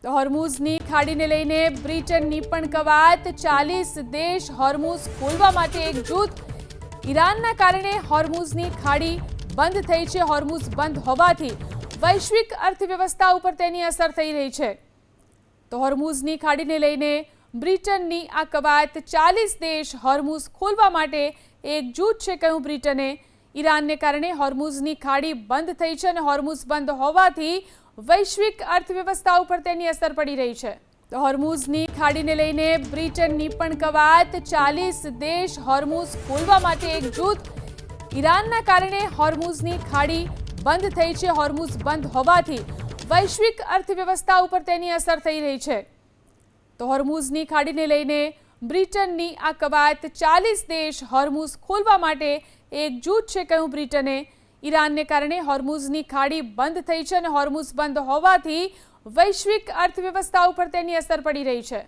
તો હોર્મુઝની ખાડીને લઈને બ્રિટનની પણ કવાયત। 40 દેશ હોર્મુઝ ખોલવા માટે એકજૂથ। ઈરાનના કારણે હોર્મુઝની ખાડી બંધ થઈ છે। હોર્મુઝ બંધ હોવાથી વૈશ્વિક અર્થવ્યવસ્થા ઉપર તેની અસર થઈ રહી છે। તો હોર્મુઝની ખાડીને લઈને બ્રિટનની આ કવાયત। 40 દેશ હોર્મુઝ ખોલવા માટે એકજૂથ છે, કહ્યું બ્રિટને। ઈરાનને કારણે હોર્મુઝની ખાડી બંધ થઈ છે અને હોર્મુઝ બંધ હોવાથી વૈશ્વિક અર્થવ્યવસ્થા ઉપર તેની અસર પડી રહી છે। તો હોર્મુઝની ખાડીને લઈને બ્રિટનની પણ કવાયત। 40 દેશ હોર્મુઝ ખોલવા માટે એકજૂથ। ઈરાનના કારણે હોર્મુઝની ખાડી બંધ થઈ છે। હોર્મુઝ બંધ હોવાથી વૈશ્વિક અર્થવ્યવસ્થા ઉપર તેની અસર થઈ રહી છે। તો હોર્મુઝની ખાડીને લઈને બ્રિટનની આ કવાયત। 40 દેશ હોર્મુઝ ખોલવા માટે એકજૂથ છે, કહ્યું બ્રિટને। ઈરાનને કારણે હોર્મુઝની ખાડી બંધ થઈ છે અને હોર્મુઝ બંધ હોવાથી વૈશ્વિક અર્થવ્યવસ્થા ઉપર તેની અસર પડી રહી છે।